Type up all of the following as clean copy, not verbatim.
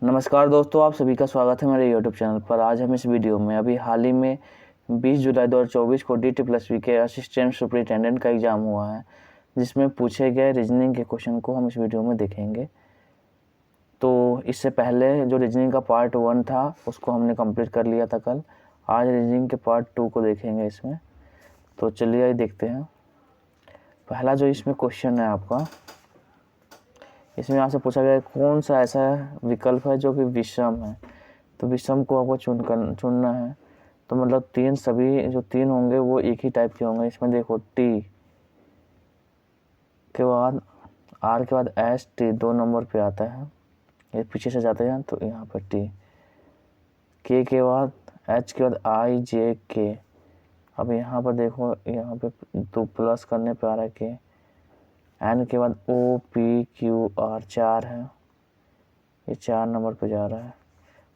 नमस्कार दोस्तों, आप सभी का स्वागत है मेरे यूट्यूब चैनल पर। आज हम इस वीडियो में अभी हाल ही में 20 जुलाई 2024 को DT+V के असिस्टेंट सुपरिटेंडेंट का एग्ज़ाम हुआ है, जिसमें पूछे गए रीजनिंग के क्वेश्चन को हम इस वीडियो में देखेंगे। तो इससे पहले जो रीजनिंग का पार्ट 1 था उसको हमने कंप्लीट कर लिया था कल। आज रीजनिंग के पार्ट 2 को देखेंगे इसमें। तो चलिए आइए देखते हैं। पहला जो इसमें क्वेश्चन है आपका, इसमें आपसे पूछा गया कौन सा ऐसा विकल्प है जो कि विषम है। तो विषम को आपको चुनना है। तो मतलब सभी जो तीन होंगे वो एक ही टाइप के होंगे। इसमें देखो टी के बाद आर के बाद एस टी 2 नंबर पे आता है, ये पीछे से जाते हैं तो यहाँ पर टी, के बाद एच के बाद आई जे के। अब यहाँ पर देखो, यहाँ पे 2 प्लस करने पे आ रहा है के। एन के बाद ओ पी क्यू आर 4 है, ये 4 नंबर पे जा रहा है।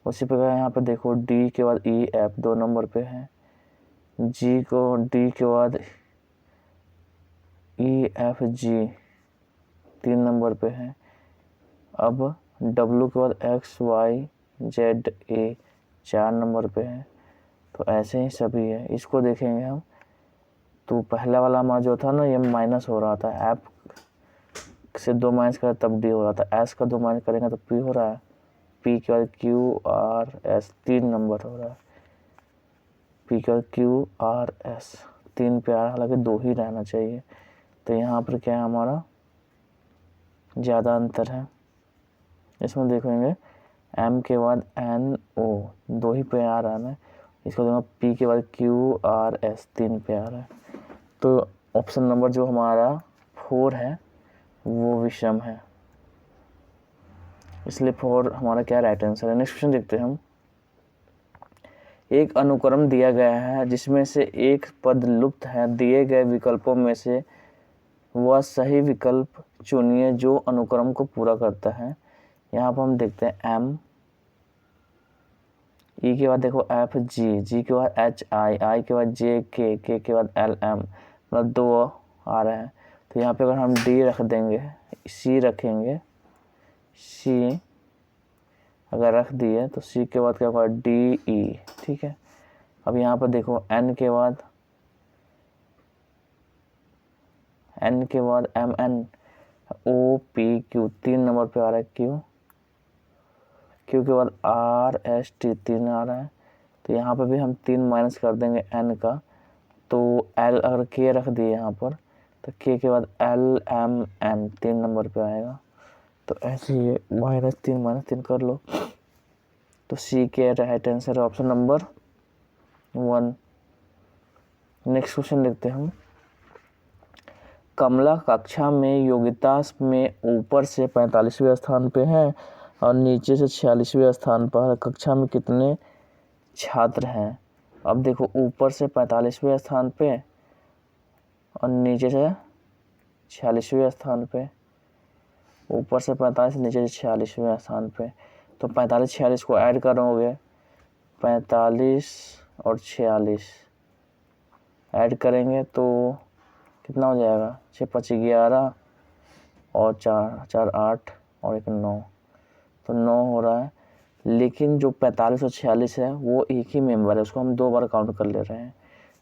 उसी प्रकार यहाँ पे देखो डी के बाद ई एफ 2 नंबर पे है। जी को डी के बाद ई एफ जी 3 नंबर पे है। अब डब्ल्यू के बाद एक्स वाई जेड ए 4 नंबर पे है। तो ऐसे ही सभी है। इसको देखेंगे हम। तो पहला वाला हमारा जो था ना, ये माइनस हो रहा था। एफ से 2 माइनस करें तब डी हो रहा था। एस का 2 माइनस करेंगे तो पी हो रहा है। पी के बाद क्यू आर एस 3 नंबर हो रहा है। पी के बाद क्यू आर एस 3 पे आ रहा है, हालांकि 2 ही रहना चाहिए। तो यहाँ पर क्या है, हमारा ज़्यादा अंतर है। इसमें देखेंगे एम के बाद एन ओ 2 ही पे आ रहा है ना। इसको दूंगा पी के बाद क्यू आर एस 3 पे आ रहा है। तो ऑप्शन नंबर जो हमारा 4 है वो विषम है, इसलिए 4 हमारा क्या राइट आंसर है। नेक्स्ट क्वेश्चन देखते हैं हम। एक अनुक्रम दिया गया है जिसमें से एक पद लुप्त है। दिए गए विकल्पों में से वह सही विकल्प चुनिए जो अनुक्रम को पूरा करता है। यहाँ पर हम देखते हैं एम, ई के बाद देखो एफ जी, जी के बाद एच आई, आई के बाद जे के के बाद एल एम, मतलब 2 आ रहे हैं। तो यहाँ पे अगर हम डी रख देंगे, सी रखेंगे, सी अगर रख दिए तो सी के बाद क्या होगा डी ई, ठीक है। अब यहाँ पर देखो एन के बाद M N O P Q 3 नंबर पे आ रहा है। क्यू के बाद आर एस टी 3 आ रहा है। तो यहाँ पर भी हम 3 माइनस कर देंगे एन का। तो एल अगर के रख दिए यहाँ पर तो के बाद एल एम एन 3 नंबर पे आएगा। तो ऐसे ही -3 कर लो। तो सी के राइट आंसर है ऑप्शन नंबर 1। नेक्स्ट क्वेश्चन देखते हैं हम। कमला कक्षा में योग्यता में ऊपर से 45वें स्थान पे है और नीचे से 46वें स्थान पर। कक्षा में कितने छात्र हैं? अब देखो ऊपर से 45वें स्थान पे और नीचे से 46वें स्थान पे। ऊपर से 45, नीचे से 46वें स्थान पे। तो 45-46 को ऐड करोगे, 45 और 46 ऐड करेंगे तो कितना हो जाएगा? 6 5 11 और 4 4 8 और 1 9, तो 9 हो रहा है। लेकिन जो 45 और 46 है वो एक ही मेंबर है, उसको हम 2 बार काउंट कर ले रहे हैं।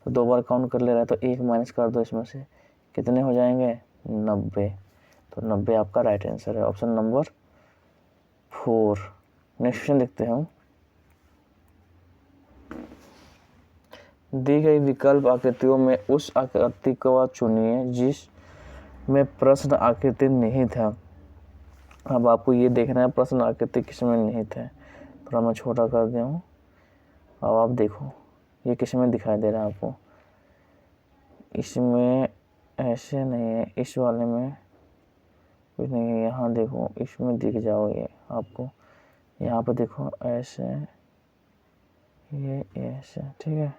तो 2 बार काउंट कर ले रहे हैं तो 1 माइनस कर दो, इसमें से कितने हो जाएंगे? 90। तो 90 आपका राइट आंसर है, ऑप्शन नंबर 4। नेक्स्ट क्वेश्चन देखते हैं हम। दी गई विकल्प आकृतियों में उस आकृति को चुनिए जिसमें प्रश्न आकृति निहित है। अब आपको ये देखना है प्रश्न आकृति किसमें निहित है। थोड़ा मैं छोटा कर दिया हूँ। अब आप देखो ये किसमें दिखाई दे रहा है आपको। इसमें ऐसे नहीं है, इस वाले में कुछ नहीं है। यहाँ देखो इसमें दिख जाओगे आपको। यहाँ पर देखो ऐसे, ये ऐसे, ठीक है।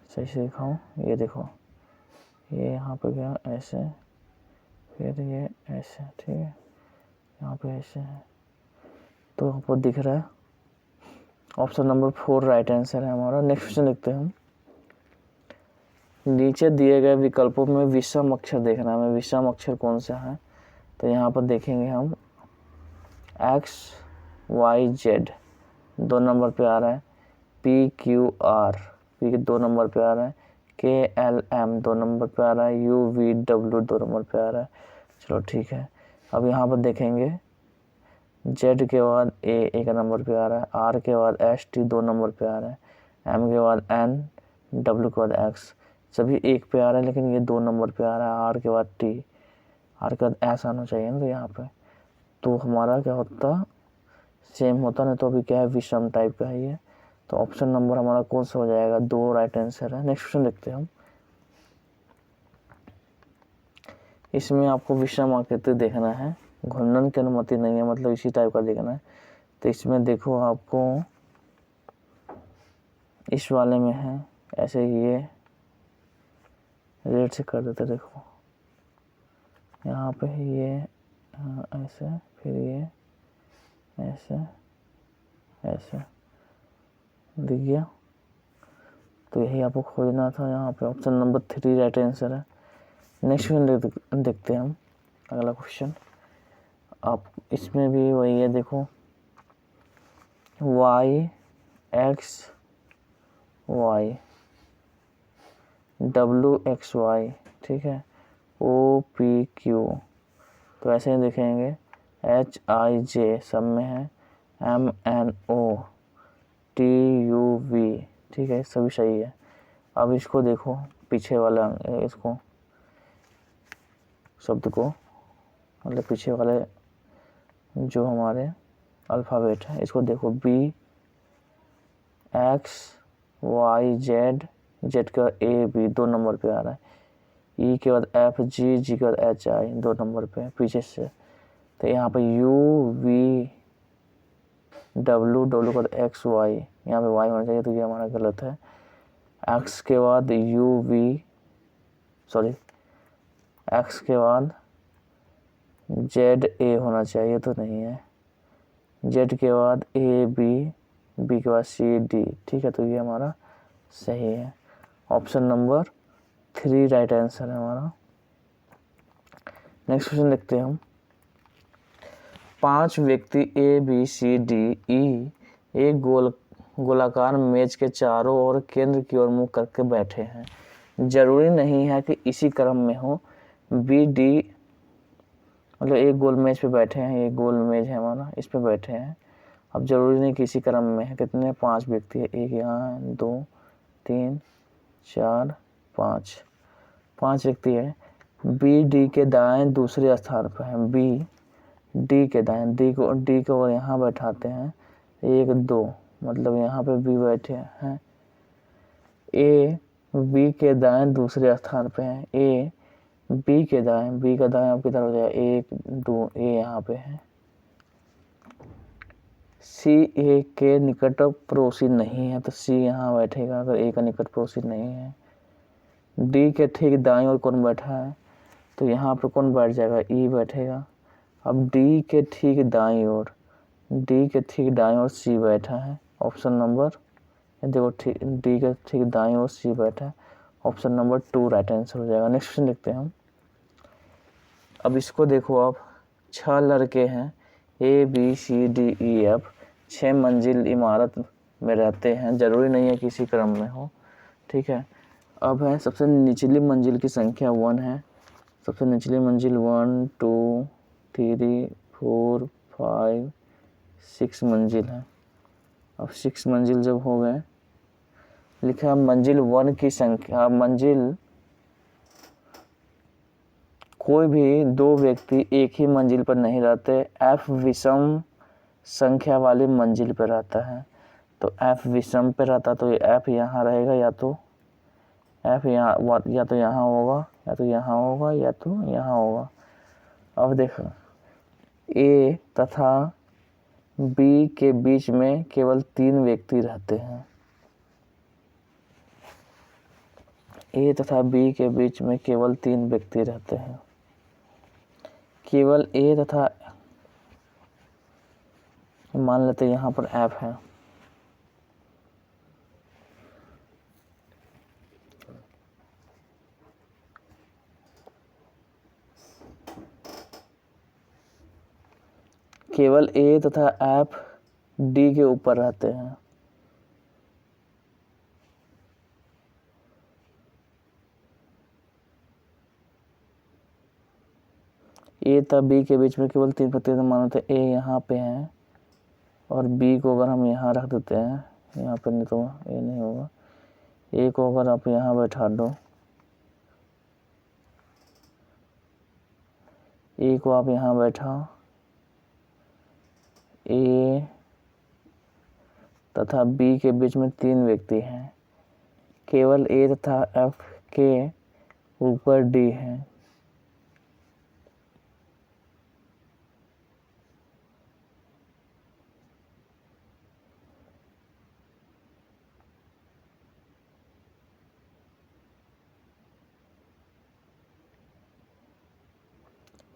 सही से दिखाऊँ, ये देखो ये यहाँ पे गया ऐसे, फिर ये ऐसे, ठीक है। यहाँ पे ऐसे है, तो आपको दिख रहा है। ऑप्शन नंबर 4 राइट आंसर है हमारा। नेक्स्ट क्वेश्चन देखते हैं हम। नीचे दिए गए विकल्पों में विषम अक्षर देखना है। विषम अक्षर कौन सा है? तो यहाँ पर देखेंगे हम एक्स वाई जेड 2 नंबर पे आ रहा है, पी क्यू आर पी के 2 नंबर पे आ रहा है, के एल एम 2 नंबर पे आ रहा है, यू वी डब्ल्यू 2 नंबर पे आ रहा है। चलो ठीक है, अब यहाँ पर देखेंगे जेड के बाद ए 1 नंबर पे आ रहा है, आर के बाद एस टी 2 नंबर पे आ रहा है, एम के बाद एन, डब्ल्यू के बाद एक्स, सभी 1 पे आ रहा है, लेकिन ये 2 नंबर पे आ रहा है। आर के बाद टी, आर के बाद एस आना चाहिए ना, तो यहाँ पे तो हमारा क्या होता, सेम होता ना, तो अभी क्या है विषम टाइप का है ये, तो ऑप्शन नंबर हमारा कौन सा हो जाएगा, 2 राइट आंसर है। नेक्स्ट क्वेश्चन देखते हैं हम। इसमें आपको विषम आकृति देखना है, घूर्णन की अनुमति नहीं है, मतलब इसी टाइप का देखना है। तो इसमें देखो आपको इस वाले में है ऐसे, ये रेड से कर देते, देखो यहाँ पे ये ऐसे, फिर ये ऐसे ऐसे, दिख गया। तो यही आपको खोजना था, यहाँ पे ऑप्शन नंबर 3 राइट आंसर है। नेक्स्ट क्वेश्चन देखते हैं हम, अगला क्वेश्चन। आप इसमें भी वही है, देखो Y X Y, W X Y, ठीक है, ओ पी क्यू, तो ऐसे ही देखेंगे, एच आई जे सब में है, M N O, T U V, ठीक है, सभी सही है। अब इसको देखो, पीछे वाला इसको शब्द को, मतलब पीछे वाले जो हमारे अल्फ़ाबेट है, इसको देखो, B X Y Z, Z के बाद ए बी 2 नंबर पे आ रहा है, ई के बाद एफ जी, जी के बाद एच आई 2 नंबर पे पीछे से। तो यहाँ पे यू वी डब्ल्यू, डब्ल्यू के बाद एक्स वाई, यहाँ पे वाई होना चाहिए, तो ये हमारा गलत है। एक्स के बाद यू वी, सॉरी एक्स के बाद जेड ए होना चाहिए, तो नहीं है। जेड के बाद ए बी, बी के बाद सी डी, ठीक है, तो ये हमारा सही है। ऑप्शन नंबर 3 राइट आंसर है हमारा। नेक्स्ट क्वेश्चन देखते हैं हम। 5 व्यक्ति ए बी सी डी ई एक गोलाकार मेज के चारों ओर केंद्र की ओर मुंह करके बैठे हैं। जरूरी नहीं है कि इसी क्रम में हो। बी डी, मतलब एक गोल मेज पे बैठे हैं, ये गोल मेज है हमारा, इस पे बैठे हैं। अब जरूरी नहीं कि इसी क्रम में है। कितने, 5 व्यक्ति है, एक यहाँ, 2 3 4 5 व्यक्ति है। बी डी के दाएं दूसरे स्थान पर है, बी डी के दाएं, डी को यहाँ बैठाते हैं, 1 2, मतलब यहाँ पे बी बैठे हैं। ए बी के दाएं दूसरे स्थान पे है, ए बी के दाएं, बी का दाएं आपकी तरफ हो जाएगा, 1 2, ए यहाँ पे है। सी ए के निकट पड़ोसी नहीं है, तो सी यहाँ बैठेगा अगर ए का निकट पड़ोसी नहीं है। डी के ठीक दाएं ओर कौन बैठा है, तो यहाँ पे कौन बैठ जाएगा, ई बैठेगा। अब डी के ठीक दाईं ओर, डी के ठीक दाईं ओर सी बैठा है। ऑप्शन नंबर, देखो ठीक, डी के ठीक दाईं ओर सी बैठा है, ऑप्शन नंबर 2 राइट आंसर हो जाएगा। नेक्स्ट क्वेश्चन देखते हैं हम। अब इसको देखो आप, 6 लड़के हैं, A B C D E F, 6 मंजिल इमारत में रहते हैं, जरूरी नहीं है कि इसी क्रम में हो, ठीक है। अब है सबसे निचली मंजिल की संख्या 1 है, सबसे निचली मंजिल 1 2 3 4 5 6 मंजिल है। अब 6 मंजिल जब हो गए, लिखा मंजिल 1 की संख्या, मंजिल कोई भी 2 व्यक्ति एक ही मंजिल पर नहीं रहते, एफ विषम संख्या वाली मंजिल पर रहता है। तो एफ विषम पे रहता, तो ये एफ यहाँ रहेगा, या तो एफ यहाँ, या तो यहाँ होगा, या तो यहाँ होगा, या तो यहाँ होगा। अब देखो, ए तथा बी के बीच में केवल 3 व्यक्ति रहते हैं। ए तथा बी के बीच में केवल 3 व्यक्ति रहते हैं। केवल ए तथा, मान लेते यहाँ पर एफ है, केवल ए तथा एफ डी के ऊपर रहते हैं। ए तथा बी के बीच में केवल 3 प्रतिशत मानो तो ए यहाँ पे है और बी को अगर हम यहाँ रख देते हैं, यहाँ पे नहीं तो ए नहीं होगा, ए को अगर आप यहाँ बैठा दो, ए को आप यहाँ बैठा, ए तथा बी के बीच में 3 व्यक्ति हैं, केवल ए तथा एफ के ऊपर डी है।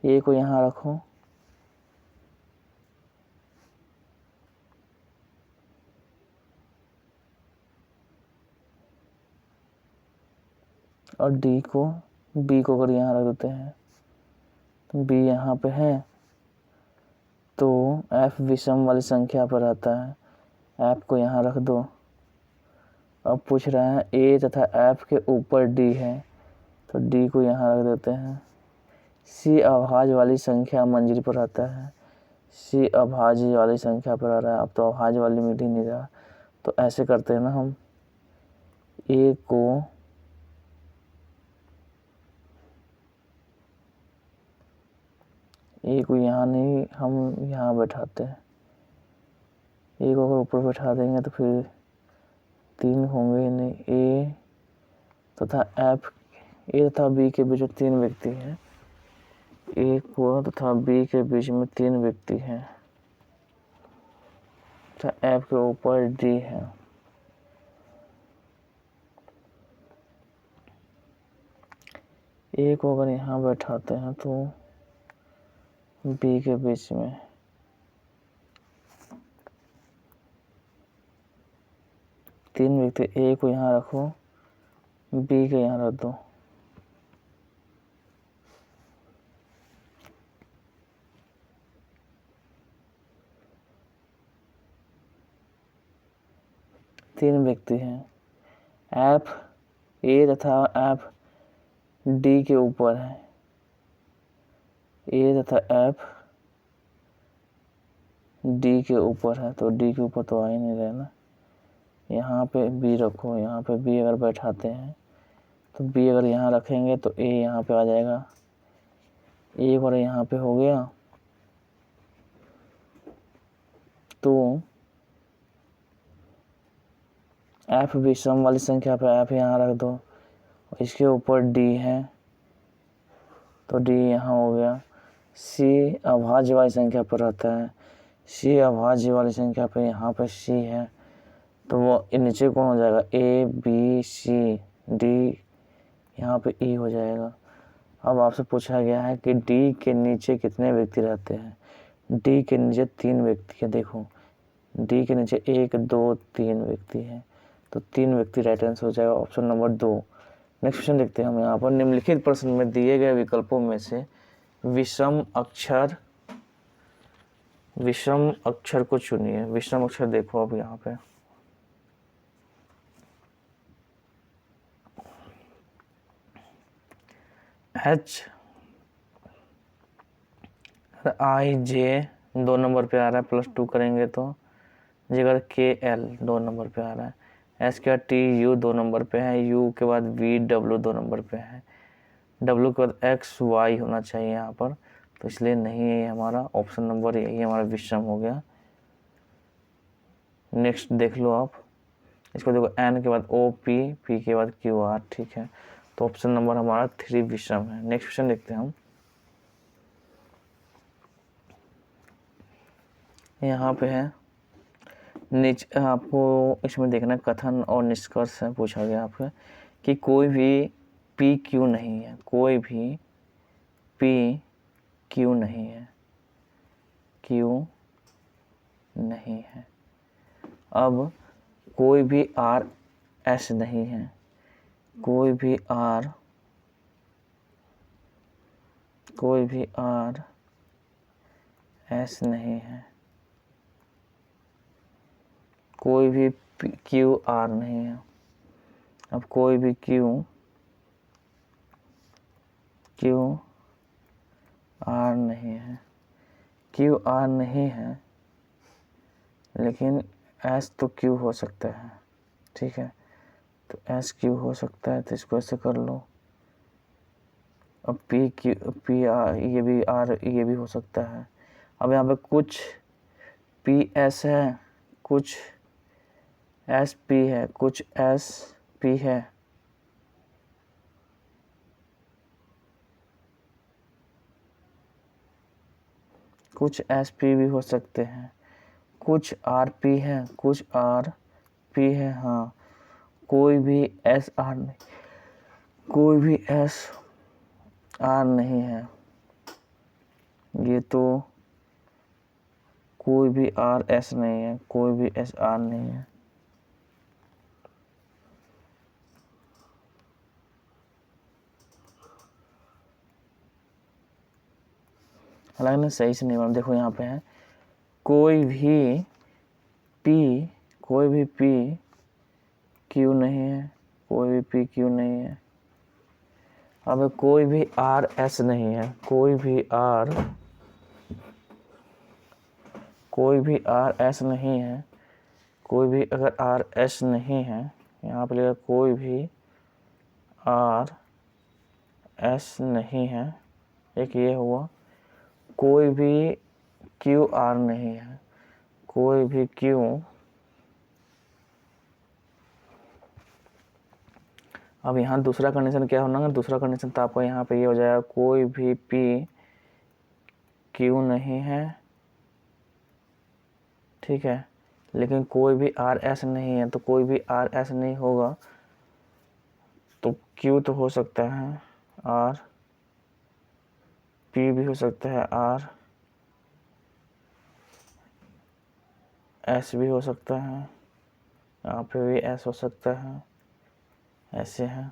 ए को यहाँ रखो, और डी को, बी को अगर यहाँ रख देते हैं तो बी यहाँ पे है, तो एफ विषम वाली संख्या पर आता है, एफ को यहाँ रख दो। अब पूछ रहा है ए तथा एफ के ऊपर डी है, तो डी को यहाँ रख देते हैं। सी अभाज्य वाली संख्या मंजिल पर आता है, सी अभाज्य वाली संख्या पर आ रहा है, अब तो अभाज्य वाली मिल ही नहीं रहा, तो ऐसे करते हैं ना हम, ए को यहाँ नहीं, हम यहाँ बैठाते हैं। ए को अगर ऊपर बैठा देंगे तो फिर 3 होंगे ही नहीं। ए तथा बी के बीच में 3 व्यक्ति हैं, ए को तथा बी के बीच में 3 व्यक्ति हैं, तथा एफ के ऊपर डी है। ए को अगर यहाँ बैठाते हैं तो बी के बीच में 3 व्यक्ति, ए को यहाँ रखो, बी के यहाँ रख दो। तीन व्यक्ति हैं, एफ ए तथा एफ डी के ऊपर है, ए तथा एफ डी के ऊपर है, तो डी के ऊपर तो आ ही नहीं रहा ना। यहाँ पे बी रखो, यहाँ पे बी अगर बैठाते हैं तो बी अगर यहाँ रखेंगे तो ए यहाँ पे आ जाएगा, ए अगर यहाँ पे हो गया तो एफ विषम वाली संख्या पे एफ यहाँ रख दो, इसके ऊपर डी है तो डी यहाँ हो गया। सी अभाज्य वाली संख्या पर रहता है, सी अभाज्य वाली संख्या पे यहाँ पे सी है, तो वो नीचे कौन हो जाएगा, ए बी सी डी, यहाँ पे ई हो जाएगा। अब आपसे पूछा गया है कि डी के नीचे कितने व्यक्ति रहते हैं। डी के नीचे 3 व्यक्ति है, देखो डी के नीचे 1 2 3 व्यक्ति हैं, तो 3 व्यक्ति राइट आंसर हो जाएगा, ऑप्शन नंबर 2। नेक्स्ट क्वेश्चन देखते हैं हम यहाँ पर। निम्नलिखित प्रश्न में दिए गए विकल्पों में से विषम अक्षर को चुनिए। विषम अक्षर देखो अब यहाँ पे, एच आई जे 2 नंबर पे आ रहा है, +2 करेंगे तो जगह के एल 2 नंबर पे आ रहा है, एस के बाद टी यू 2 नंबर पे है, यू के बाद वी डब्ल्यू 2 नंबर पे है, डब्ल्यू के बाद एक्स वाई होना चाहिए यहाँ पर, तो इसलिए नहीं है हमारा ऑप्शन नंबर यही हमारा विषम हो गया। नेक्स्ट देख लो आप, इसको देखो एन के बाद ओ पी, पी के बाद क्यू आर, ठीक है, तो ऑप्शन नंबर हमारा 3 विषम है। नेक्स्ट क्वेश्चन देखते हैं हम। यहाँ पे है नीचे आपको इसमें देखना कथन और निष्कर्ष है, पूछा गया आपसे कि कोई भी पी क्यू नहीं है, कोई भी पी क्यू नहीं है, क्यू नहीं है। अब कोई भी आर एस नहीं है, कोई भी आर एस नहीं है, कोई भी क्यू आर नहीं है। अब कोई भी क्यू आर नहीं है, क्यू आर नहीं है, लेकिन एस तो क्यू हो सकता है। ठीक है, तो एस क्यू हो सकता है, तो इसको ऐसे कर लो। अब पी आर, ये भी हो सकता है। अब यहाँ पे कुछ पी एस है, कुछ एस पी है, कुछ एस पी है। कुछ एस पी भी हो सकते हैं, कुछ आर पी है, कुछ आर पी है। हाँ, कोई भी एस आर नहीं, कोई भी एस आर नहीं है। ये तो कोई भी आर एस नहीं है, कोई भी एस आर नहीं है। हालांकि ना सही से नहीं बना। देखो यहाँ पे है कोई भी पी क्यू नहीं है, कोई भी पी क्यू नहीं है। अब कोई भी आर एस नहीं है, कोई भी आर एस नहीं है। कोई भी अगर आर एस नहीं है, यहाँ पे लिखा कोई भी आर एस नहीं है। एक ये हुआ, कोई भी क्यू आर नहीं है, कोई भी क्यू। अब यहाँ दूसरा कंडीशन क्या होना है? दूसरा कंडीशन तो आपका यहाँ पे ये हो जाएगा, कोई भी पी क्यू नहीं है, ठीक है, लेकिन कोई भी आर एस नहीं है। तो कोई भी आर एस नहीं होगा तो क्यू तो हो सकता है, आर पी भी हो सकता है, आर एस भी हो सकता है, यहाँ पे भी एस हो सकता है, ऐसे है।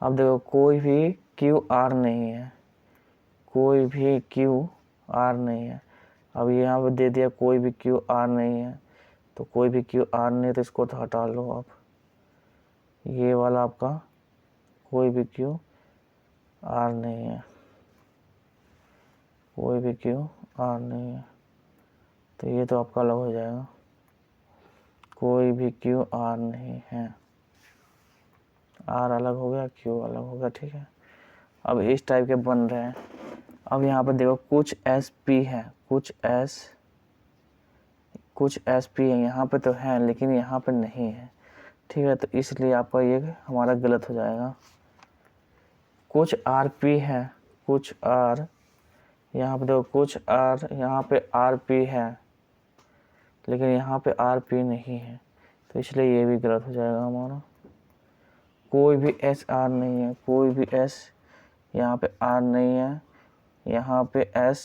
अब देखो कोई भी क्यू आर नहीं है, कोई भी क्यू आर नहीं है। अब यहाँ पे दे दिया कोई भी क्यू आर नहीं है, तो कोई भी क्यू आर नहीं है, तो इसको तो हटा लो। अब ये वाला आपका कोई भी क्यू आर नहीं है, कोई भी क्यू आर नहीं है, तो ये तो आपका अलग हो जाएगा, कोई भी क्यू आर नहीं है। आर अलग हो गया, क्यू अलग हो गया, ठीक है। अब इस टाइप के बन रहे हैं। अब यहाँ पर देखो कुछ एस पी है, कुछ एस पी है, यहाँ पे तो है लेकिन यहाँ पे नहीं है, ठीक है। तो इसलिए आपका ये हमारा गलत हो जाएगा। कुछ आर पी है, कुछ आर, यहाँ पे देखो कुछ आर, यहाँ पे आर पी है, लेकिन यहाँ पे आर पी नहीं है, तो इसलिए ये भी गलत हो जाएगा हमारा। कोई भी एस आर नहीं है, कोई भी एस, यहाँ पे आर नहीं है, यहाँ पे एस,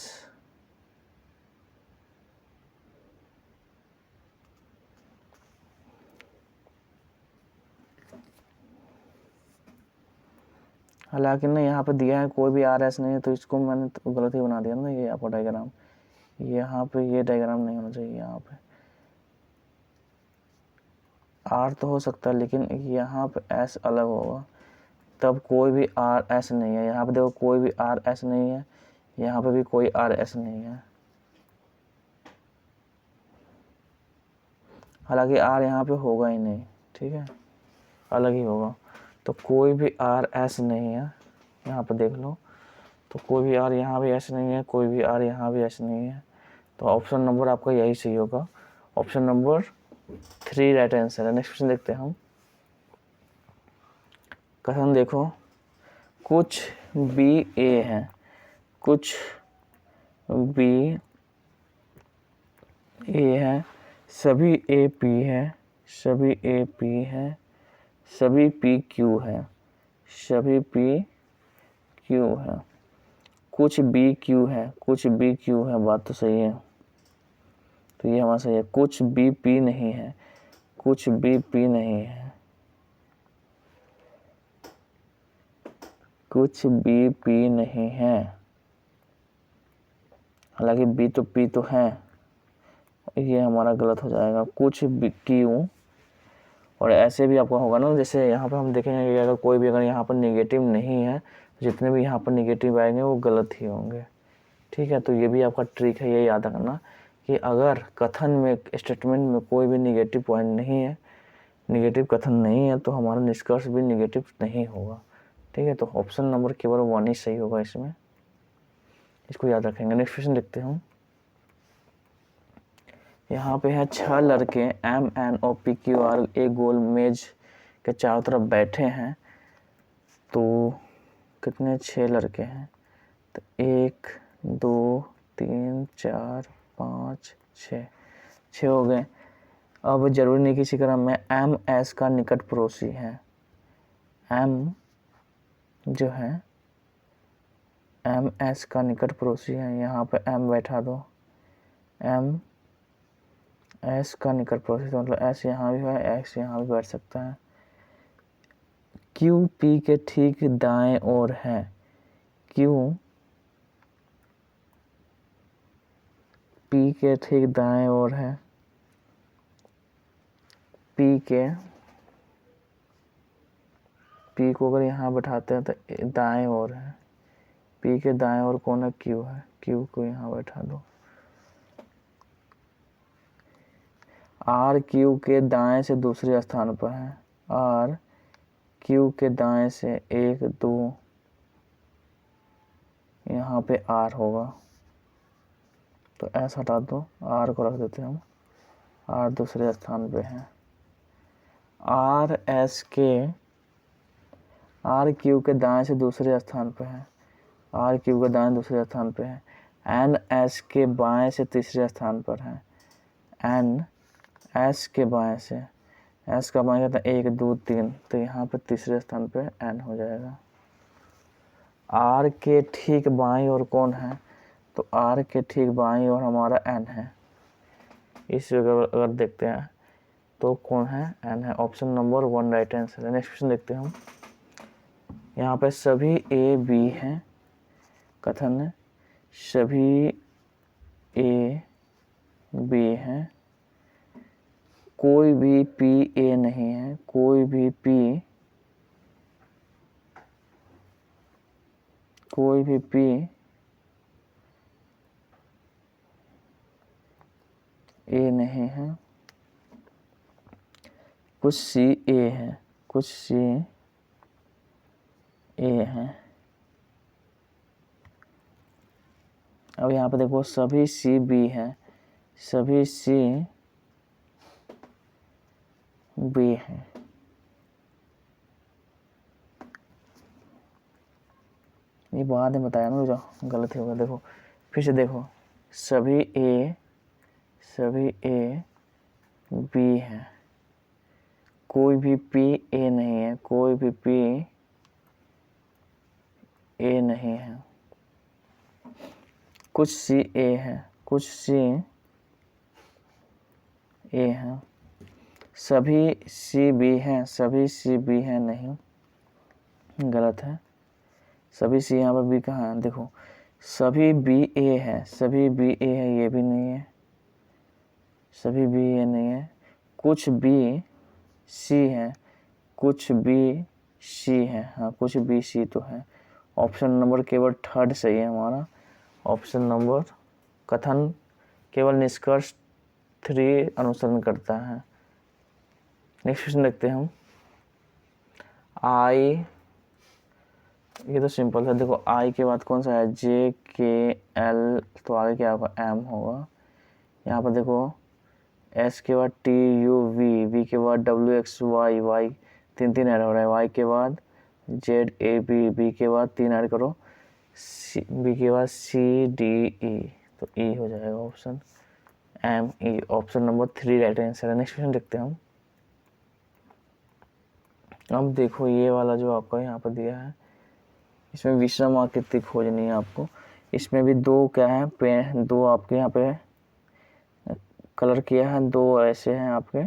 हालांकि ना यहाँ पे दिया है कोई भी आर एस नहीं है, तो इसको मैंने तो गलत ही बना दिया ना। ये आपका डायग्राम, यहाँ पे ये डायग्राम नहीं होना चाहिए। यहाँ पे आर तो हो सकता है, लेकिन यहाँ पे एस अलग होगा, तब कोई भी आर एस नहीं है। यहाँ पे देखो कोई भी आर एस नहीं है, यहाँ पे भी कोई आर एस नहीं है। हालांकि आर यहाँ पे होगा ही नहीं, ठीक है, अलग ही होगा। तो कोई भी आर एस नहीं है, यहाँ पे देख लो, तो कोई भी आर यहाँ भी एस नहीं है, कोई भी आर यहाँ भी एस नहीं है। तो ऑप्शन नंबर आपका यही सही होगा, ऑप्शन नंबर 3 राइट आंसर है। नेक्स्ट क्वेश्चन देखते हैं हम। कथन देखो, कुछ बी ए है, कुछ बी ए है, सभी ए पी है, सभी ए पी है, सभी पी क्यू है, सभी पी क्यू है। कुछ बी क्यू है, कुछ बी क्यू है, बात तो सही है, तो ये हमारा सही है। कुछ बी पी नहीं है, कुछ बी पी नहीं है, कुछ बी पी नहीं है। हालांकि बी तो पी तो है, ये हमारा गलत हो जाएगा। कुछ भी क्यू, और ऐसे भी आपका होगा ना, जैसे यहाँ पर हम देखेंगे कि अगर कोई भी अगर यहाँ पर निगेटिव नहीं है, जितने भी यहाँ पर निगेटिव आएंगे वो गलत ही होंगे। ठीक है, तो ये भी आपका ट्रिक है, ये याद रखना कि अगर कथन में, स्टेटमेंट में कोई भी निगेटिव पॉइंट नहीं है, निगेटिव कथन नहीं है, तो हमारा निष्कर्ष भी निगेटिव नहीं होगा। ठीक है, तो ऑप्शन नंबर केवल 1 ही सही होगा इसमें, इसको याद रखेंगे। नेक्स्ट क्वेश्चन देखते हैं। यहाँ पे है 6 लड़के MNOPQR एक गोल मेज के चारों तरफ बैठे हैं, तो कितने 6 लड़के हैं, तो 1 2 3 4 5 6 हो गए। अब जरूरी नहीं किसी क्रम में MS का निकट पड़ोसी है, M जो है MS का निकट पड़ोसी है, यहाँ पे M बैठा दो, MS का निकट पड़ोसी, तो मतलब S यहाँ भी है, X यहाँ भी बैठ सकता है। Q P के ठीक दाएं ओर है, Q P के ठीक दाएं ओर है, P को अगर यहाँ बैठाते हैं तो दाएं ओर है, P के दाएं ओर कौन है, Q है, Q को यहाँ बैठा दो। R Q के दाएं से दूसरे स्थान पर है, R Q के दाएं से 1 2, यहाँ पे R होगा, तो S हटा दो, R को रख देते हैं हम, R दूसरे स्थान पे है। R Q के दाएं से दूसरे स्थान पे है, R Q के दाएं दूसरे स्थान पे है। N S के बाएं से तीसरे स्थान पर है, N S के बाएं से, S का बाएं कहता है 1 2 3, तो यहाँ पे तीसरे स्थान पे N हो जाएगा। R के ठीक बाईं ओर कौन है, तो R के ठीक बाईं ओर हमारा N है। इस अगर देखते हैं तो कौन है, N है। ऑप्शन नंबर 1 राइट आंसर है। नेक्स्ट क्वेश्चन देखते हैं हम। यहाँ पे सभी A B हैं, कथन है सभी A B हैं, कोई भी P A नहीं है, कोई भी P A नहीं है, कुछ C A है, कुछ C A है। अब यहाँ पे देखो सभी C B है, सभी C B है। ये बाद में बताया ना, जो गलत होगा। देखो फिर से देखो, सभी A B है, कोई भी P A नहीं है, कोई भी P A नहीं है, कुछ C A है, कुछ C A है, सभी C B हैं, सभी C B हैं नहीं, गलत है। सभी C यहाँ पर B कहाँ है, देखो सभी B A है, सभी B A है, ये भी नहीं है, सभी B A नहीं है, कुछ B C है, कुछ B C है, हाँ कुछ B C तो है। ऑप्शन नंबर केवल 3rd सही है हमारा, ऑप्शन नंबर कथन केवल निष्कर्ष 3 अनुसरण करता है। नेक्स्ट क्वेश्चन देखते हैं हम। I, ये तो सिंपल है, देखो I के बाद कौन सा है, J K L, तो आगे क्या होगा, M होगा। यहाँ पर देखो S के बाद T U V, V के बाद W X Y, Y 3 add हो रहा है, Y के बाद Z A B, B के बाद 3 ऐड करो, B के बाद C D E, तो E हो जाएगा option M E, option number 3 right answer है। नेक्स्ट क्वेश्चन देखते हैं हम। अब देखो ये वाला जो आपका यहाँ पर दिया है, इसमें विषम आकृति खोजनी है आपको। इसमें भी 2 क्या है, 2 आपके यहाँ पे कलर किया है, 2 ऐसे हैं आपके।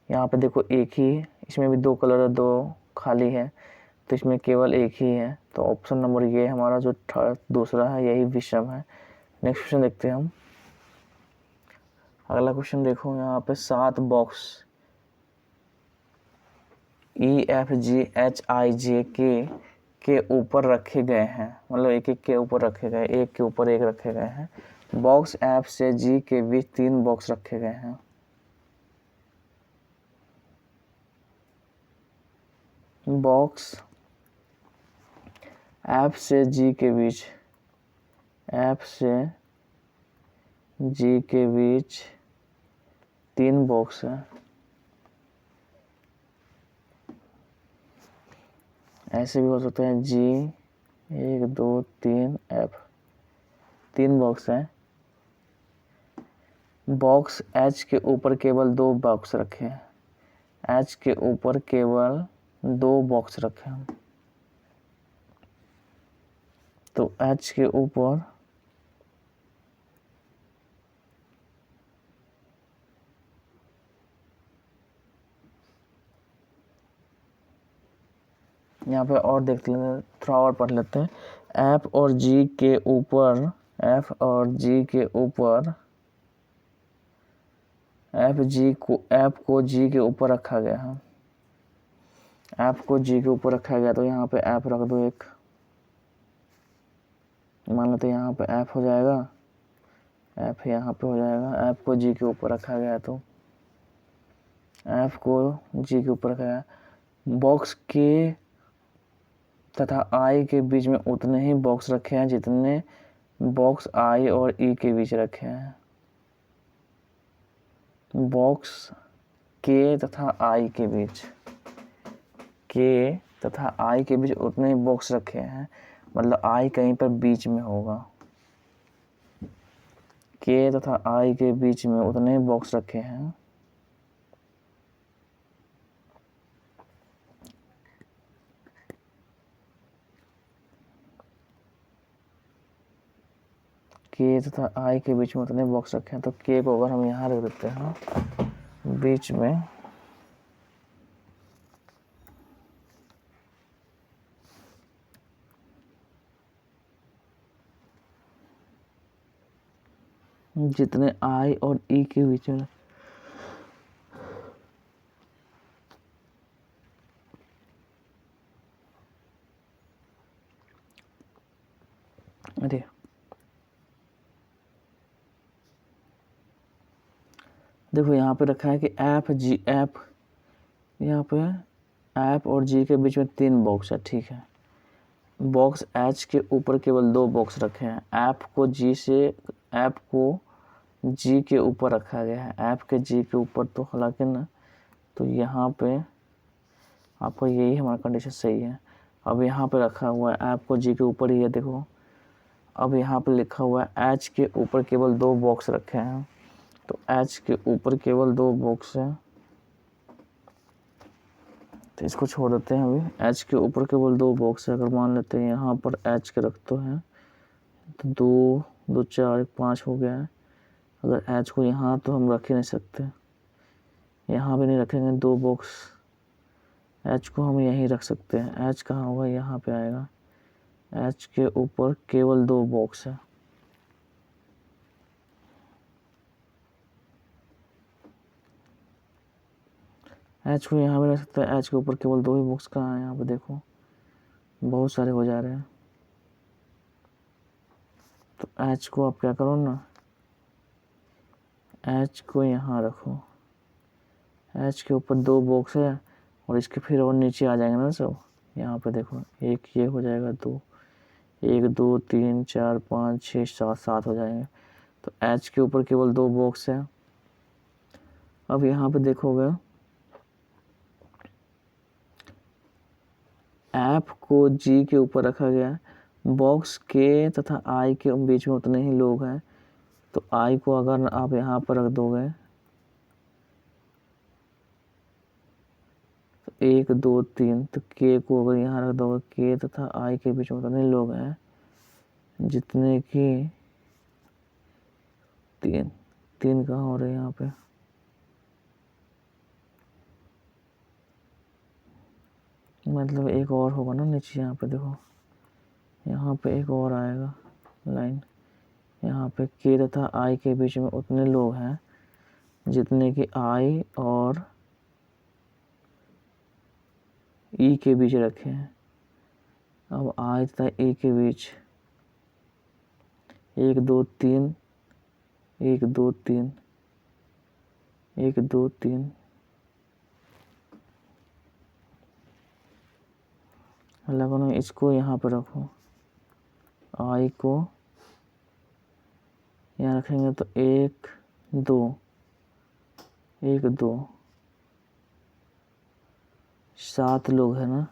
यहाँ पे देखो एक ही, इसमें भी 2 कलर है, 2 खाली है, तो इसमें केवल एक ही है, तो ऑप्शन नंबर ये हमारा जो दूसरा है यही विषम है। नेक्स्ट क्वेश्चन देखते हैं हम। अगला क्वेश्चन देखो, यहाँ पे 7 बॉक्स EFGHIJ के ऊपर रखे गए हैं, मतलब एक एक के ऊपर रखे गए, एक के ऊपर एक रखे गए हैं। बॉक्स F से G के बीच 3 बॉक्स रखे गए हैं। बॉक्स F से G के बीच, F से G के बीच 3 बॉक्स है। ऐसे भी हो सकता है G 1 2 3 F, 3 बॉक्स है। बॉक्स H के ऊपर केवल 2 बॉक्स रखे हैं। H के ऊपर केवल 2 बॉक्स रखे हैं। तो H के ऊपर यहाँ पे और देख लेते हैं, थोड़ा और पढ़ लेते हैं। F और G के ऊपर, F और G के ऊपर, F को G के ऊपर रखा गया है। F को G के ऊपर रखा गया, तो यहाँ पे F रख दो एक, मान लेते यहाँ पे F हो जाएगा, F यहाँ पे हो जाएगा। F को G के ऊपर रखा गया, तो F को G के ऊपर रखा गया। बॉक्स K तथा I के बीच में उतने ही बॉक्स रखे हैं जितने बॉक्स I और E के बीच रखे हैं। बॉक्स K तथा I के बीच, K तथा I के बीच उतने ही बॉक्स रखे हैं, मतलब I कहीं पर बीच में होगा। K तथा I के बीच में उतने ही बॉक्स रखे हैं। K तथा I के बीच में उतने बॉक्स रखे हैं, तो K को अगर हम यहाँ रख देते हैं बीच में, जितने I और E के बीच में, अरे देखो यहाँ पे रखा है कि F यहाँ पे F और G के बीच में 3 बॉक्स है, ठीक है। बॉक्स H के ऊपर केवल 2 बॉक्स रखे हैं। F को G के ऊपर रखा गया है, F के G के ऊपर, तो हालांकि ना, तो यहाँ पे आपको यही हमारा कंडीशन सही है। अब यहाँ पे रखा हुआ है F को G के ऊपर ही है, देखो। अब यहाँ पे लिखा हुआ है H के ऊपर केवल 2 बॉक्स रखे हैं, तो H के ऊपर केवल 2 बॉक्स है, तो इसको छोड़ देते हैं। अभी H के ऊपर केवल 2 बॉक्स है। अगर मान लेते हैं यहाँ पर H के रखते हैं, तो 2 2 4 5 हो गया है। अगर H को यहाँ तो हम रख ही नहीं सकते, यहाँ भी नहीं रखेंगे 2 बॉक्स। H को हम यहीं रख सकते हैं। H कहाँ होगा, यहाँ पे आएगा। H के ऊपर केवल 2 बॉक्स है। H को यहाँ भी रख सकते हैं। H के ऊपर केवल 2 ही बॉक्स कहाँ है, यहाँ पे देखो बहुत सारे हो जा रहे हैं। तो H को आप क्या करो ना, H को यहाँ रखो। H के ऊपर 2 बॉक्स है, और इसके फिर और नीचे आ जाएंगे ना सब। यहाँ पे देखो, एक ये हो जाएगा, 2 1 2 3 4 5 6 7 7 हो जाएंगे। तो H के ऊपर केवल 2 बॉक्स है। अब यहाँ पे देखोगे F को G के ऊपर रखा गया, बॉक्स K तथा I के बीच में उतने ही लोग हैं, तो I को अगर आप यहाँ पर रख दोगे, तो 1 2 3, तो K को अगर यहाँ रख दोगे, K तथा I के बीच में उतने लोग हैं जितने कि 3 कहाँ हो रहे हैं यहाँ पे, मतलब एक और होगा ना नीचे। यहाँ पे देखो, यहाँ पे एक और आएगा लाइन। यहाँ पे K तथा I के बीच में उतने लोग हैं जितने कि आई और ई के बीच रखे हैं। अब आई तथा ई के बीच 1 2 3 1 2 3 1 2 3 लगो, इसको यहाँ पर रखो, आई को यहाँ रखेंगे तो 1 2 1 2 7 लोग हैं ना,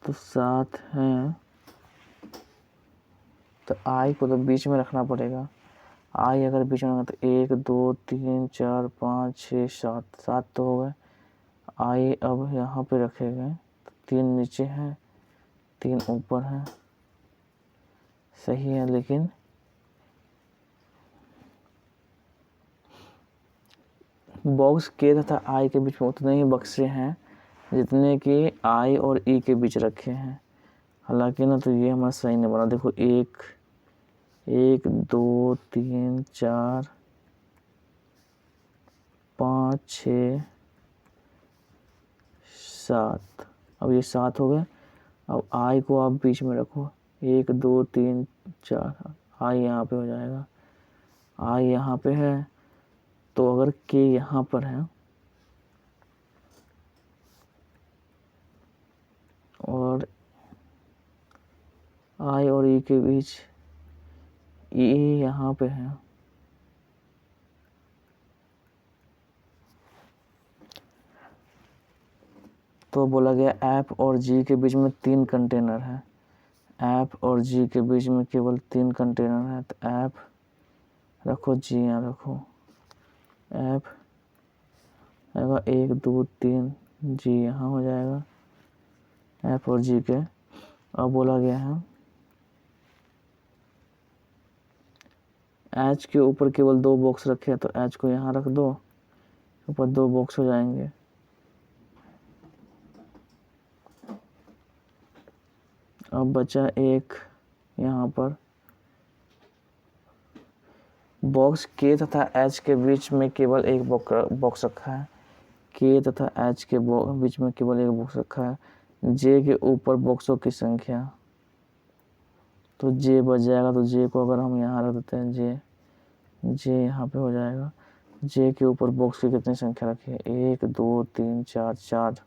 तो 7 हैं, तो आई को तो बीच में रखना पड़ेगा। आई अगर बीच में तो 1 2 3 4 5 6 7 7 तो हो गए। आई अब यहाँ पे रखे गए, तो 3 नीचे हैं 3 ऊपर हैं, सही है। लेकिन बॉक्स के तथा आई के बीच में उतने ही बक्से हैं जितने कि आई और ई के बीच रखे हैं। हालांकि ना तो ये हमारा सही नहीं बना। देखो 1 2 3 4 5 6 7, अब ये 7 हो गए। अब आई को आप बीच में रखो, 1 2 3 4, आई यहाँ पे हो जाएगा। आई यहाँ पे है, तो अगर के यहाँ पर है और आई और ई के बीच ई यहाँ पे है, तो बोला गया एफ और जी के बीच में 3 कंटेनर है। एफ और जी के बीच में केवल 3 कंटेनर है, तो एफ रखो, जी यहाँ रखो। एफ आएगा 1 2 3, जी यहाँ हो जाएगा एफ और जी के। अब बोला गया है एच के ऊपर केवल 2 बॉक्स रखे हैं, तो एच को यहाँ रख दो, ऊपर 2 बॉक्स हो जाएंगे। अब बचा एक यहाँ पर बॉक्स के तथा एच के बीच में केवल एक बॉक्स रखा है। के तथा एच के बीच में केवल एक बॉक्स रखा है। जे के ऊपर बॉक्सों की संख्या, तो जे बच जाएगा। तो जे को अगर हम यहाँ रख देते हैं, जे यहाँ पे हो जाएगा। जे के ऊपर बॉक्स की कितनी संख्या रखी है, 1 2 3 4 4।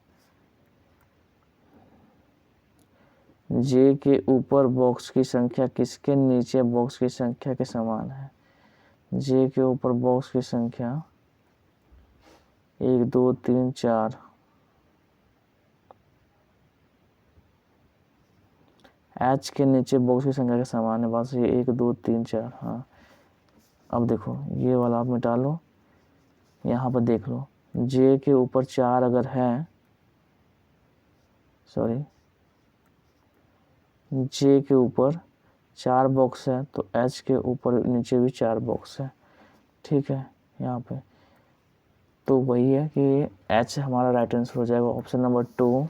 जे के ऊपर बॉक्स की संख्या किसके नीचे बॉक्स की संख्या के समान है। जे के ऊपर बॉक्स की संख्या 1 2 3 4, एच के नीचे बॉक्स की संख्या के समान है, बस ये 1 2 3 4। हाँ, अब देखो ये वाला आप मिटा लो, यहाँ पर देख लो, जे के ऊपर 4 अगर है, सॉरी, जे के ऊपर 4 बॉक्स है, तो एच के ऊपर नीचे भी 4 बॉक्स है। ठीक है, यहाँ पे तो वही है कि एच हमारा राइट आंसर हो जाएगा, ऑप्शन नंबर 2।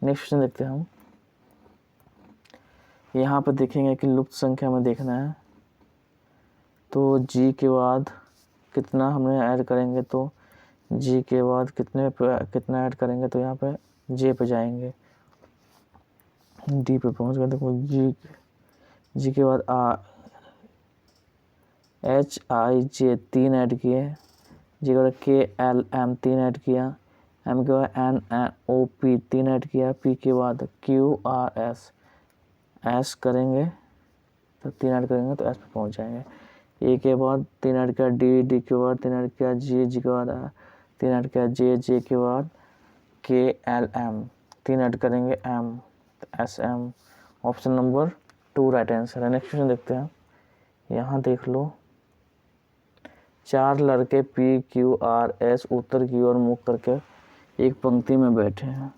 नेक्स्ट क्वेश्चन देखते हैं हम। यहाँ पर देखेंगे कि लुप्त संख्या में देखना है, तो जी के बाद कितना हमने ऐड करेंगे, तो जी के बाद कितना ऐड करेंगे, तो यहाँ पे जे पे जाएंगे, डी पे पहुँच गए। देखो जी के बाद एच आई जे 3 ऐड किए, जी के बाद के एल एम 3 ऐड किया, एम के बाद N N O P 3 add किया, पी के बाद क्यू आर एस एस करेंगे, तो 3 ऐड करेंगे तो एस पे पहुँच जाएंगे। ए के बाद 3 ऐड किया, डी के बाद 3 ऐड किया, जी के बाद 3 ऐड किया, जे के बाद के एल एम 3 ऐड करेंगे, एम तो S M. Option number 2 right answer है। नेक्स्ट क्वेश्चन देखते हैं। यहाँ देख लो, 4 लड़के पी क्यू आर एस उत्तर की ओर मुख करके एक पंक्ति में बैठे हैं।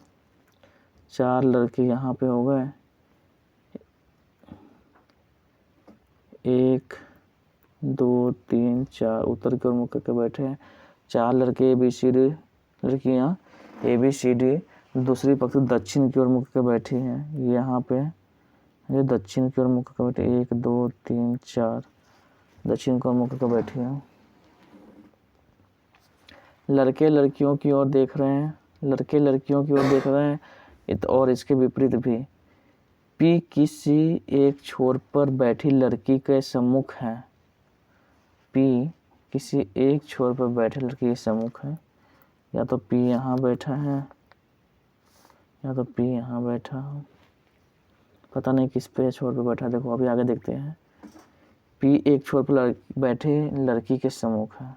4 लड़के यहाँ पे हो गए, 1 2 3 4 उत्तर की ओर मुख करके बैठे हैं। 4 लड़के ABCD, लड़कियाँ ABCD दूसरी पंक्ति दक्षिण की ओर मुख करके बैठी हैं। यहाँ पे ये दक्षिण की ओर मुख करके बैठे, 1 2 3 4 दक्षिण की ओर मुख करके बैठी हैं। लड़के लड़कियों की ओर देख रहे हैं, लड़के लड़कियों की ओर देख रहे हैं, और इसके विपरीत भी। पी किसी एक छोर पर बैठी लड़की के सम्मुख है। पी किसी एक छोर पर बैठी लड़की के सम्मुख है। या तो पी यहाँ बैठा है, या तो पी यहाँ बैठा हो, पता नहीं किस पे छोर पर बैठा। देखो अभी आगे देखते हैं। पी एक छोर पर बैठे लड़की के सम्मुख है,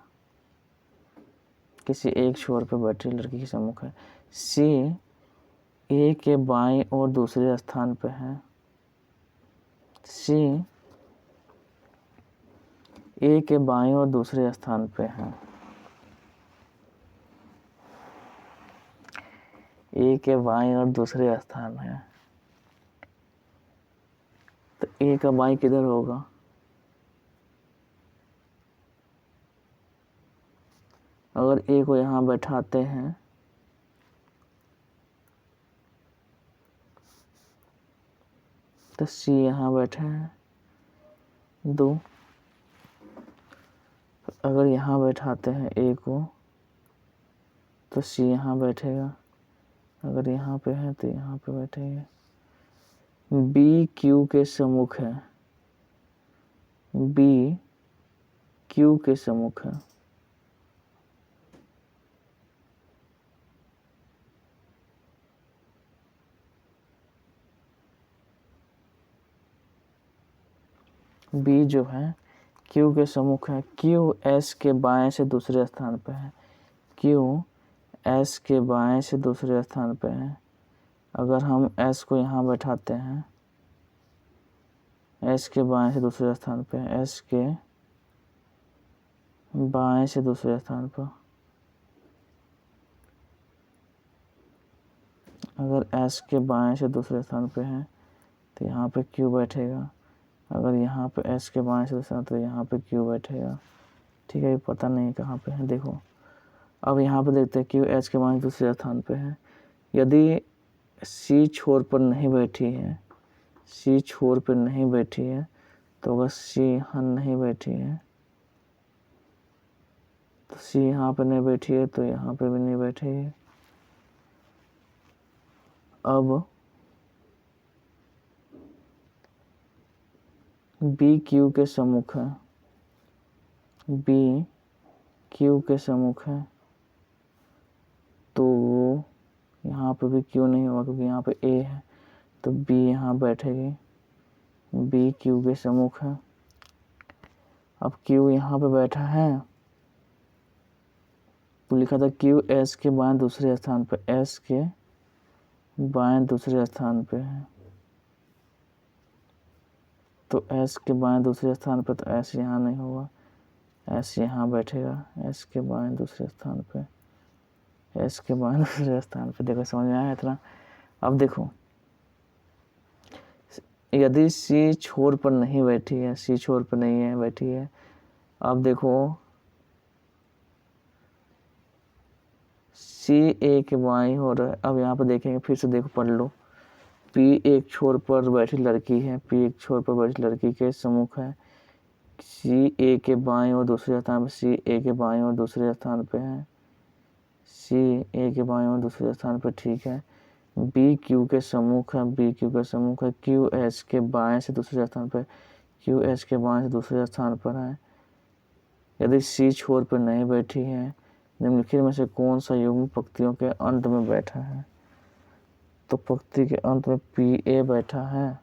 किसी एक छोर पर बैठी लड़की के सम्मुख है। सी ए के बाईं और दूसरे स्थान पर है। सी ए के बाईं और दूसरे स्थान पे है। ए के बाईं और दूसरे स्थान है, तो ए का बाईं किधर होगा? अगर ए को यहाँ बैठाते हैं तो सी यहाँ बैठे हैं 2। अगर यहाँ बैठाते हैं ए को तो सी यहाँ बैठेगा। अगर यहाँ पे है तो यहाँ पे बैठेगा। बी क्यू के सम्मुख है। बी क्यू के सम्मुख है। बी जो है क्यू के सम्मुख है। क्यू एस के बाएं से दूसरे स्थान पे है। क्यू एस के बाएं से दूसरे स्थान पे है। अगर हम एस को यहाँ बैठाते हैं, एस के बाएं से दूसरे स्थान पे है, एस के बाएं से दूसरे स्थान पर। अगर एस के बाएं से दूसरे स्थान पे है तो यहाँ पे क्यू बैठेगा। अगर यहाँ पे एस के बाएं से दूसरे तो यहाँ पे क्यू बैठेगा। ठीक है, ये पता नहीं कहाँ पे है। देखो अब यहाँ पे देखते हैं क्यू एस के बाएं दूसरे स्थान पे है। यदि सी छोर पर नहीं बैठी है, सी छोर पर नहीं बैठी है, तो अगर सी यहाँ नहीं बैठी है तो सी यहाँ पे नहीं बैठी है तो यहाँ पे भी नहीं बैठी है। अब बी क्यू के सम्मुख है। बी क्यू के सम्मुख है तो यहाँ पे भी क्यू नहीं होगा क्योंकि यहाँ पे ए है, तो बी यहाँ बैठेगी। बी क्यू के सम्मुख है। अब क्यू यहाँ पे बैठा है तो लिखा था क्यू एस के बाएं दूसरे स्थान पे, एस के बाएं दूसरे स्थान पे है। तो एस के बाएं दूसरे स्थान पे, तो एस यहाँ नहीं होगा, एस यहाँ बैठेगा। एस के बाएं दूसरे स्थान पे, एस के बाएं दूसरे स्थान पे। देखो समझ में आया इतना? अब देखो यदि सी छोर पर नहीं बैठी है, सी छोर पर नहीं है बैठी है, अब देखो सी ए के बाईं हो रहा है। अब यहाँ पर देखेंगे, फिर से देखो पढ़ लो। पी एक छोर पर बैठी लड़की है, पी एक छोर पर बैठी लड़की के सम्मुख है। सी ए के बाईं और दूसरे स्थान पर, सी ए के बाईं और दूसरे स्थान पे है। सी ए के बाईं और दूसरे स्थान पर, ठीक है। बी क्यू के सम्मुख है, बी क्यू के सम्मुख है। क्यू एस के बाएं से दूसरे स्थान पर, क्यू एस के बाएं से दूसरे स्थान पर है। यदि सी छोर पर नहीं बैठी है, निम्नलिखित में से कौन सा युग्म पंक्तियों के अंत में बैठा है? तो पंक्ति के अंत में पी ए बैठा है।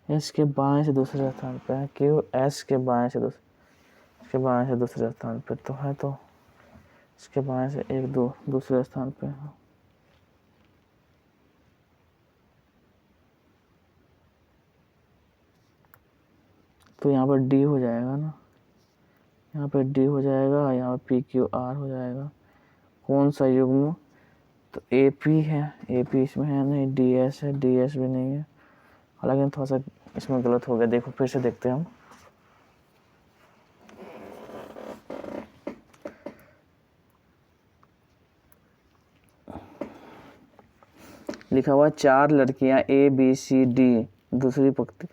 एस के बाएं से दूसरे स्थान पे है। क्यू एस के बाएं से दूसरे स्थान पे तो है, तो इसके बाएं से एक दो दूसरे स्थान पे है। तो यहाँ पर डी हो जाएगा ना, यहाँ पे डी हो जाएगा, यहाँ पे पी क्यू आर हो जाएगा। कौन सा युग्म? तो ए पी है, ए पी इसमें है नहीं, डी एस है, डी एस भी नहीं है। हालांकि थोड़ा सा इसमें गलत हो गया। देखो फिर से देखते हैं हम। लिखा हुआ 4 लड़कियां ABCD दूसरी पंक्ति।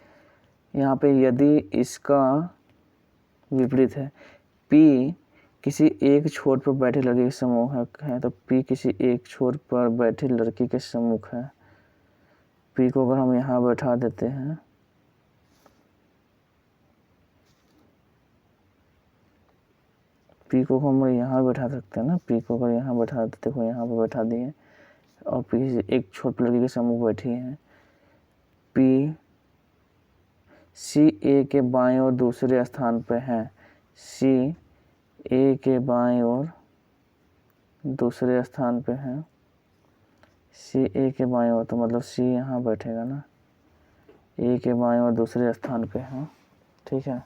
यहाँ पे यदि इसका विपरीत है, P किसी एक छोर पर बैठे लड़की के समूह है तो P किसी एक छोर पर बैठी लड़की के सम्मुख है। P को अगर हम यहाँ बैठा देते हैं, P को हम यहाँ बैठा सकते हैं ना, P को अगर यहाँ बैठा देते, देखो यहाँ पर बैठा दिए और P किसी एक छोर पर लड़की के सम्मुख बैठी है। P C A के बाएं और दूसरे स्थान पर है, C A के बाएं और दूसरे स्थान पे है, C A के बाएं और, तो मतलब C यहाँ बैठेगा ना, A के बाएं और दूसरे स्थान पे है, ठीक है।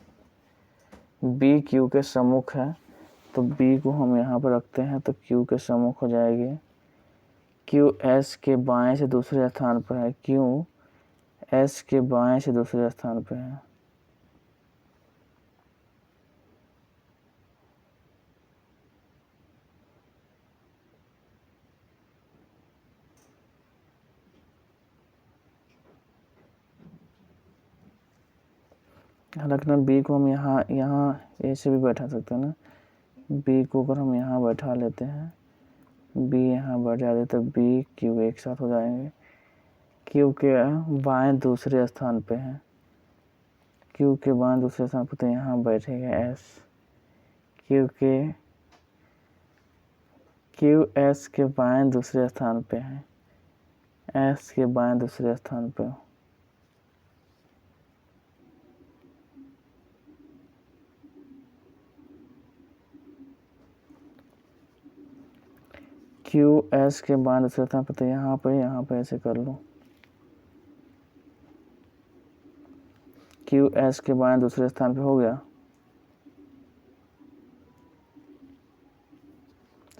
B Q के सम्मुख है तो B को हम यहाँ पर रखते हैं तो Q के सम्मुख हो जाएगी। Q S के बाएं से दूसरे स्थान पर है, Q S के बाएं से दूसरे स्थान पे है। हालांकि B को हम यहाँ A से भी बैठा सकते हैं ना, B को अगर हम यहाँ बैठा लेते हैं, B यहाँ बैठ जाते तो B Q एक साथ हो जाएंगे। Q के बाएं दूसरे स्थान पे है, Q के बाएं दूसरे स्थान पे तो यहाँ बैठेगा S। Q S के बाएं दूसरे स्थान पे है, S के बाएं दूसरे स्थान पे। Q S के बाएं दूसरे स्थान पे तो यहाँ पे ऐसे कर लो, Q S के बाएं दूसरे स्थान पे हो गया।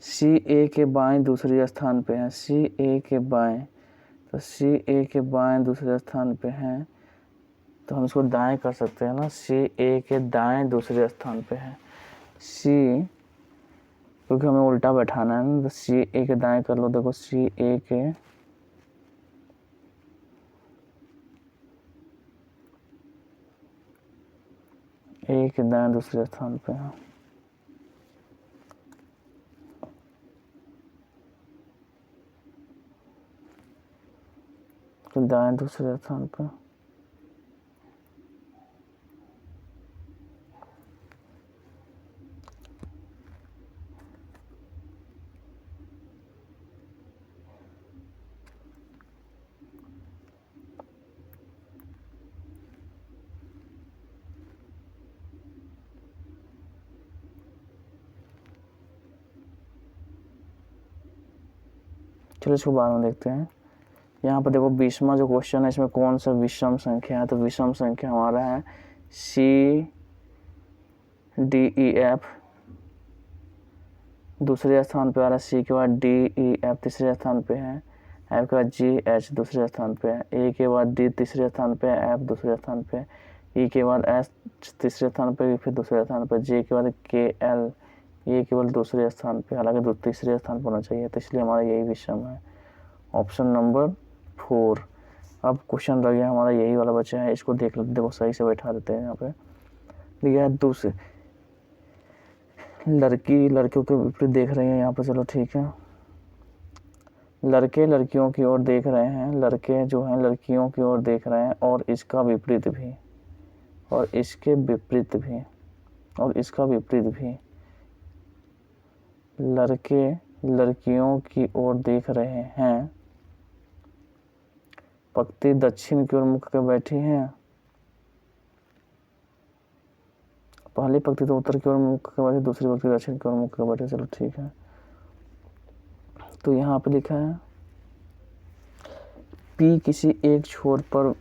C A के बाएं दूसरे स्थान पे है, C A के बाएं, तो C A के बाएं दूसरे स्थान पे है तो हम इसको दाएं कर सकते हैं ना, C A के दाएं दूसरे स्थान पे है। C, क्योंकि हमें उल्टा बैठाना है ना, तो C A के दाएं कर लो, देखो C A के दाएं दूसरे स्थान पे है। तो दाएं दूसरे स्थान पे। चलो इसको बाद में देखते हैं। यहाँ पर देखो 20वां जो क्वेश्चन है, इसमें कौन सा विषम संख्या है, तो विषम संख्या हमारा है C D E F, दूसरे स्थान पे आ रहा है C के बाद D E F तीसरे स्थान पे है, F के बाद G H दूसरे स्थान पे है, A के बाद D तीसरे स्थान पे है, F दूसरे स्थान पे, E के बाद S तीसरे स्थान पे, फिर दूसरे स्थान पे, J के बाद K L, ये केवल दूसरे स्थान पे, हालांकि तीसरे स्थान पर होना चाहिए, तो इसलिए हमारा यही विषम है, ऑप्शन नंबर 4। अब क्वेश्चन रह गया हमारा यही वाला बचा है, इसको देख लेते, देखो सही से बैठा देते हैं। यहाँ पे लिखा है दूसरे लड़की लड़कियों के विपरीत देख रही है यहाँ पे, चलो ठीक है। लड़के लड़कियों की ओर देख रहे हैं, लड़के जो हैं लड़कियों की ओर देख रहे हैं, और इसका विपरीत भी, और इसके विपरीत भी, और इसका विपरीत भी। लड़के लड़कियों की ओर देख रहे हैं, पंक्ति दक्षिण की ओर मुख कर बैठी है, पहली पंक्ति तो उत्तर की ओर मुख कर बैठी, दूसरी पंक्ति दक्षिण की ओर मुख कर बैठी, चलो ठीक है। तो यहाँ पे लिखा है P किसी एक छोर पर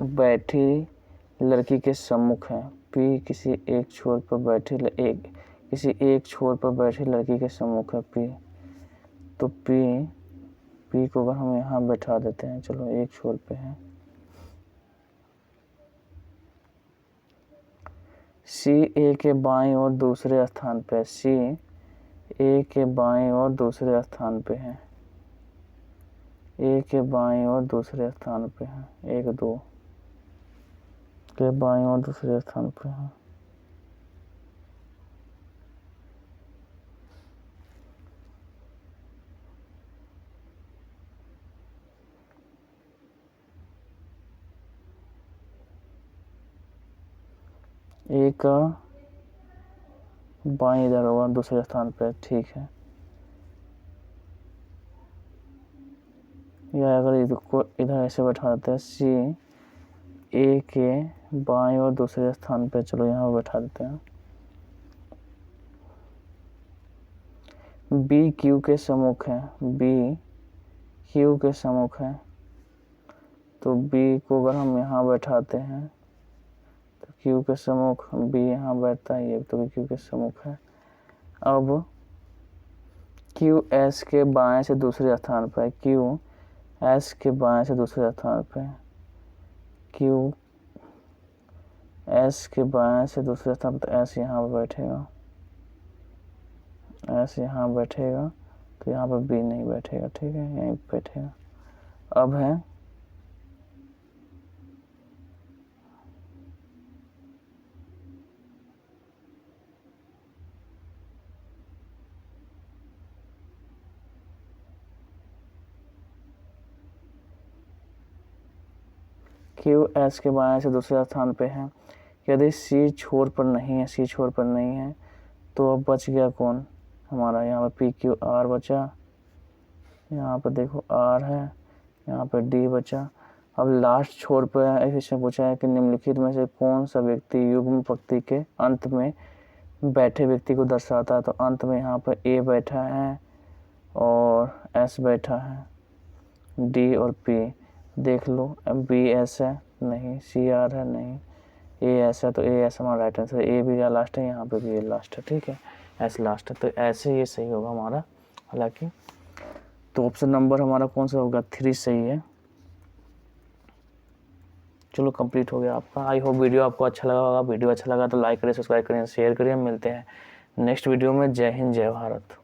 बैठी लड़की के सम्मुख है, P किसी एक छोर पर बैठी किसी एक छोर पर बैठी लड़की के सम्मुख है P, तो P को अगर हम यहाँ बैठा देते हैं, चलो एक छोर पे है, C A के बाएं और दूसरे स्थान पे, C A के बाएं और दूसरे स्थान पे है, ए के बाईं ओर दूसरे स्थान पे है, 1 2 के बाईं ओर दूसरे स्थान पे है। ए का बाईं इधर होगा दूसरे स्थान पे, ठीक है। या अगर इसको इधर ऐसे बैठा देते हैं, सी ए के बाईं और दूसरे स्थान पे, चलो यहाँ बैठा देते हैं। बी क्यू के सम्मुख है, बी क्यू के सम्मुख है, तो बी को अगर हम यहाँ बैठाते हैं तो क्यू के सम्मुख बी यहाँ बैठता है, ये तो क्यू के सम्मुख है। अब क्यू एस के बाएं से दूसरे स्थान पर है, क्यू एस के बाएं से दूसरे स्थान पे, क्यू एस के बाएं से दूसरे स्थान पर, एस यहाँ पर बैठेगा, एस यहाँ बैठेगा, तो यहाँ पर बी नहीं बैठेगा, ठीक है, यहीं बैठेगा। अब है क्यू एस के बाएं से दूसरे स्थान पे है। यदि सी छोर पर नहीं है, सी छोर पर नहीं है, तो अब बच गया कौन हमारा, यहाँ पर पी क्यू आर बचा, यहाँ पर देखो आर है, यहाँ पर डी बचा। अब लास्ट छोर पर इसमें पूछा है कि निम्नलिखित में से कौन सा व्यक्ति युग्म पंक्ति के अंत में बैठे व्यक्ति को दर्शाता है, तो अंत में यहाँ पर ए बैठा है और एस बैठा है, डी और पी देख लो। अब बी एस है नहीं, सी आर है नहीं, ए एस है, तो ए एस हमारा राइट आंसर, ए भी लास्ट है, यहाँ पे भी ए लास्ट है, ठीक है, एस लास्ट है, तो ऐसे ये सही होगा हमारा। हालांकि तो ऑप्शन नंबर हमारा कौन सा होगा, 3 सही है। चलो कंप्लीट हो गया आपका। आई होप वीडियो आपको अच्छा लगा होगा। वीडियो अच्छा लगा तो लाइक करें, सब्सक्राइब करें, शेयर करें। मिलते हैं नेक्स्ट वीडियो में। जय हिंद, जय भारत।